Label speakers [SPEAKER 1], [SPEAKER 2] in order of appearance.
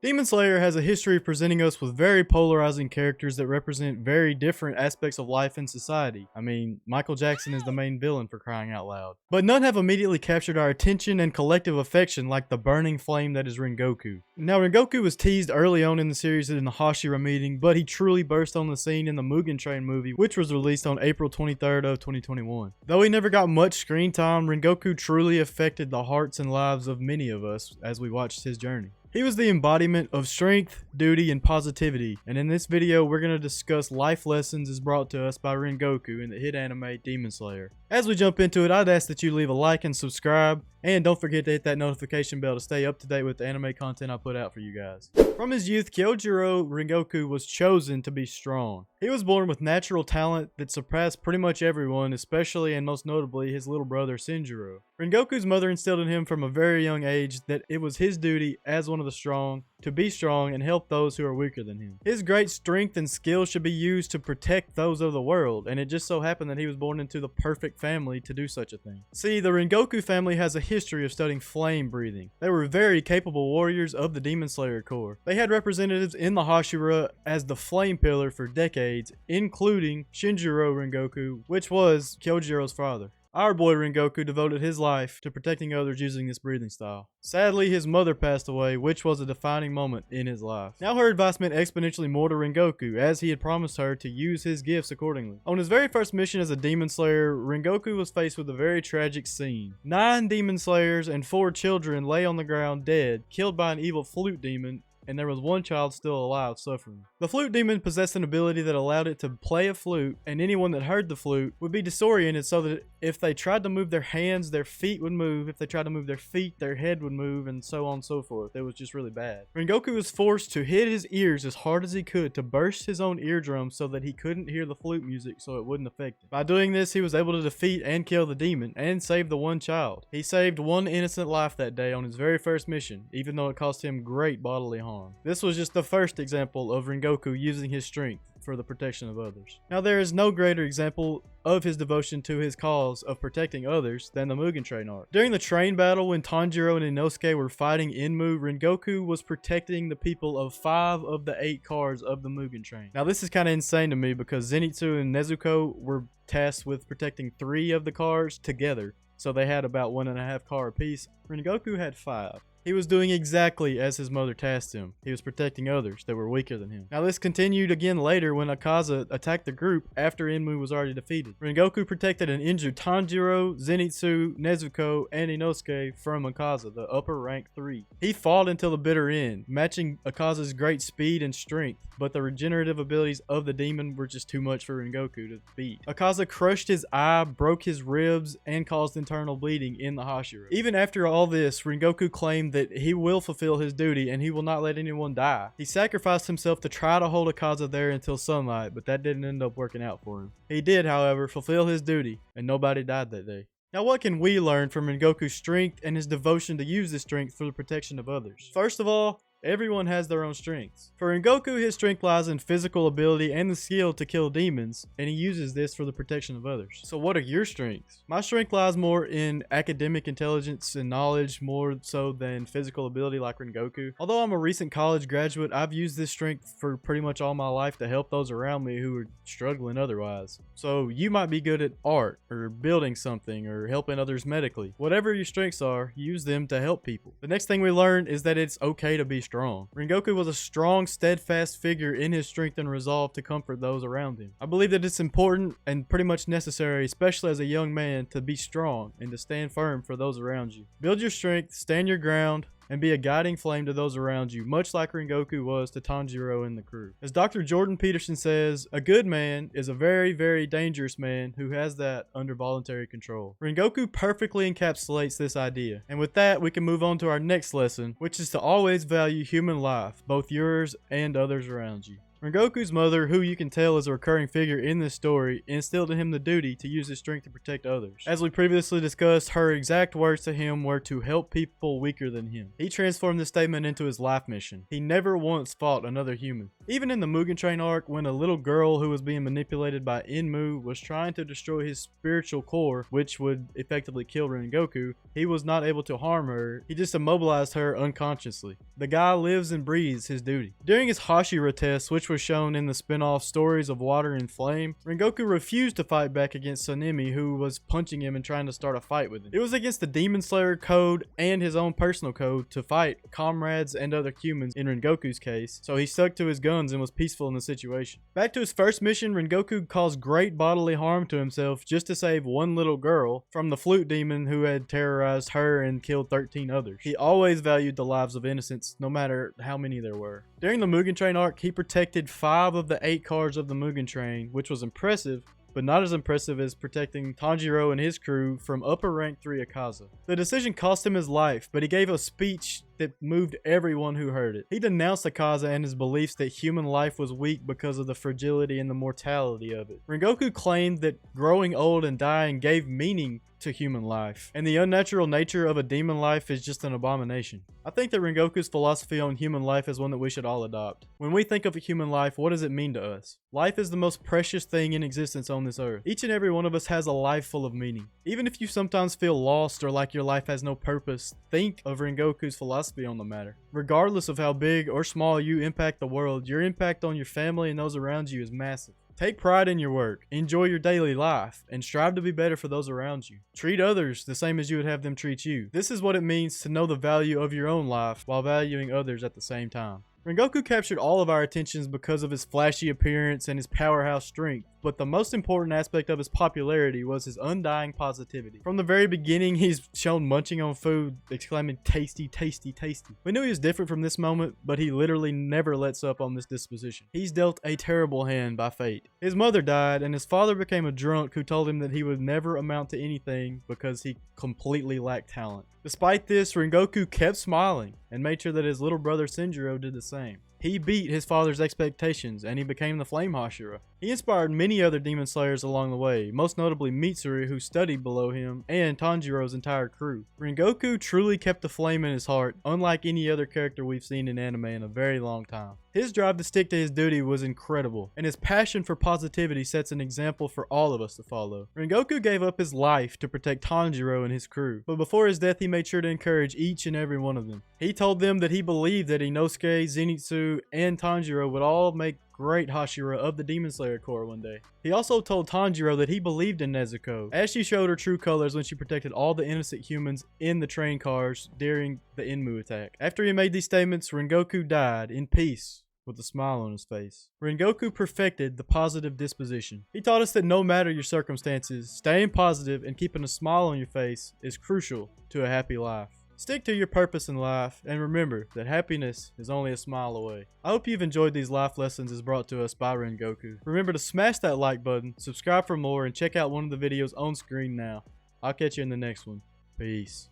[SPEAKER 1] Demon Slayer has a history of presenting us with very polarizing characters that represent very different aspects of life and society. I mean, Michael Jackson is the main villain, for crying out loud. But none have immediately captured our attention and collective affection like the burning flame that is Rengoku. Now, Rengoku was teased early on in the series in the Hashira meeting, but he truly burst on the scene in the Mugen Train movie, which was released on April 23rd of 2021. Though he never got much screen time, Rengoku truly affected the hearts and lives of many of us as we watched his journey. He was the embodiment of strength, duty, and positivity, and in this video we're going to discuss life lessons as brought to us by Rengoku in the hit anime Demon Slayer. As we jump into it, I'd ask that you leave a like and subscribe, and don't forget to hit that notification bell to stay up to date with the anime content I put out for you guys. From his youth, Kyojiro Rengoku was chosen to be strong. He was born with natural talent that surpassed pretty much everyone, especially and most notably his little brother Shinjiro. Rengoku's mother instilled in him from a very young age that it was his duty as one of the strong to be strong and help those who are weaker than him. His great strength and skill should be used to protect those of the world, and it just so happened that he was born into the perfect family to do such a thing. See, the Rengoku family has a history of studying flame breathing. They were very capable warriors of the Demon Slayer Corps. They had representatives in the Hashira as the Flame Pillar for decades, including Shinjiro Rengoku, which was Kyojiro's father. Our boy Rengoku devoted his life to protecting others using this breathing style. Sadly, his mother passed away, which was a defining moment in his life. Now her advice meant exponentially more to Rengoku, as he had promised her to use his gifts accordingly. On his very first mission as a Demon Slayer, Rengoku was faced with a very tragic scene. 9 Demon Slayers and 4 children lay on the ground dead, killed by an evil flute demon, and there was 1 child still alive suffering. The flute demon possessed an ability that allowed it to play a flute, and anyone that heard the flute would be disoriented so that if they tried to move their hands, their feet would move. If they tried to move their feet, their head would move, and so on and so forth. It was just really bad. Rengoku was forced to hit his ears as hard as he could to burst his own eardrums so that he couldn't hear the flute music so it wouldn't affect him. By doing this, he was able to defeat and kill the demon and save the 1 child. He saved 1 innocent life that day on his very first mission, even though it cost him great bodily harm. This was just the first example of Rengoku using his strength for the protection of others. Now there is no greater example of his devotion to his cause of protecting others than the Mugen Train arc. During the train battle when Tanjiro and Inosuke were fighting Enmu, Rengoku was protecting the people of 5 of the 8 cars of the Mugen Train. Now this is kind of insane to me because Zenitsu and Nezuko were tasked with protecting 3 of the cars together, so they had about 1.5 car apiece. Rengoku had 5. He was doing exactly as his mother tasked him. He was protecting others that were weaker than him. Now this continued again later when Akaza attacked the group after Enmu was already defeated. Rengoku protected and injured Tanjiro, Zenitsu, Nezuko, and Inosuke from Akaza, the upper rank 3. He fought until the bitter end, matching Akaza's great speed and strength, but the regenerative abilities of the demon were just too much for Rengoku to beat. Akaza crushed his eye, broke his ribs, and caused internal bleeding in the Hashira. Even after all this, Rengoku claimed that he will fulfill his duty and he will not let anyone die. He sacrificed himself to try to hold Akaza there until sunlight, but that didn't end up working out for him. He did, however, fulfill his duty, and nobody died that day. Now what can we learn from Rengoku's strength and his devotion to use this strength for the protection of others? First of all, everyone has their own strengths. For Rengoku, his strength lies in physical ability and the skill to kill demons, and he uses this for the protection of others. So what are your strengths? My strength lies more in academic intelligence and knowledge more so than physical ability like Rengoku. Although I'm a recent college graduate, I've used this strength for pretty much all my life to help those around me who are struggling otherwise. So you might be good at art or building something or helping others medically. Whatever your strengths are, use them to help people. The next thing we learn is that it's okay to be strong. Rengoku was a strong, steadfast figure in his strength and resolve to comfort those around him. I believe that it's important and pretty much necessary, especially as a young man, to be strong and to stand firm for those around you. Build your strength, stand your ground, and be a guiding flame to those around you, much like Rengoku was to Tanjiro and the crew. As Dr. Jordan Peterson says, a good man is a very, very dangerous man who has that under voluntary control. Rengoku perfectly encapsulates this idea. And with that, we can move on to our next lesson, which is to always value human life, both yours and others around you. Rengoku's mother, who you can tell is a recurring figure in this story, instilled in him the duty to use his strength to protect others. As we previously discussed, her exact words to him were to help people weaker than him. He transformed this statement into his life mission. He never once fought another human. Even in the Mugen Train arc, when a little girl who was being manipulated by Enmu was trying to destroy his spiritual core, which would effectively kill Rengoku, he was not able to harm her. He just immobilized her unconsciously. The guy lives and breathes his duty. During his Hashira test, which was shown in the spin-off Stories of Water and Flame, Rengoku refused to fight back against Sanemi, who was punching him and trying to start a fight with him. It was against the Demon Slayer code and his own personal code to fight comrades and other humans in Rengoku's case, so he stuck to his guns and was peaceful in the situation. Back to his first mission, Rengoku caused great bodily harm to himself just to save one little girl from the flute demon who had terrorized her and killed 13 others. He always valued the lives of innocents, no matter how many there were. During the Mugen Train arc, he protected 5 of the 8 cars of the Mugen Train, which was impressive, but not as impressive as protecting Tanjiro and his crew from upper rank 3 Akaza. The decision cost him his life, but he gave a speech that moved everyone who heard it. He denounced Akaza and his beliefs that human life was weak because of the fragility and the mortality of it. Rengoku claimed that growing old and dying gave meaning to human life, and the unnatural nature of a demon life is just an abomination. I think that Rengoku's philosophy on human life is one that we should all adopt. When we think of a human life, what does it mean to us? Life is the most precious thing in existence on this earth. Each and every one of us has a life full of meaning. Even if you sometimes feel lost or like your life has no purpose, think of Rengoku's philosophy on the matter. Regardless of how big or small you impact the world, your impact on your family and those around you is massive. Take pride in your work, enjoy your daily life, and strive to be better for those around you. Treat others the same as you would have them treat you. This is what it means to know the value of your own life while valuing others at the same time. Rengoku captured all of our attentions because of his flashy appearance and his powerhouse strength, but the most important aspect of his popularity was his undying positivity. From the very beginning, he's shown munching on food, exclaiming, "Tasty, tasty, tasty." We knew he was different from this moment, but he literally never lets up on this disposition. He's dealt a terrible hand by fate. His mother died, and his father became a drunk who told him that he would never amount to anything because he completely lacked talent. Despite this, Rengoku kept smiling and made sure that his little brother Senjuro did the same. He beat his father's expectations, and he became the Flame Hashira. He inspired many other demon slayers along the way, most notably Mitsuru, who studied below him, and Tanjiro's entire crew. Rengoku truly kept the flame in his heart, unlike any other character we've seen in anime in a very long time. His drive to stick to his duty was incredible, and his passion for positivity sets an example for all of us to follow. Rengoku gave up his life to protect Tanjiro and his crew, but before his death he made sure to encourage each and every one of them. He told them that he believed that Inosuke, Zenitsu, and Tanjiro would all make great Hashira of the Demon Slayer Corps one day. He also told Tanjiro that he believed in Nezuko, as she showed her true colors when she protected all the innocent humans in the train cars during the Enmu attack. After he made these statements, Rengoku died in peace with a smile on his face. Rengoku perfected the positive disposition. He taught us that no matter your circumstances, staying positive and keeping a smile on your face is crucial to a happy life. Stick to your purpose in life, and remember that happiness is only a smile away. I hope you've enjoyed these life lessons as brought to us by Rengoku. Remember to smash that like button, subscribe for more, and check out one of the videos on screen now. I'll catch you in the next one. Peace.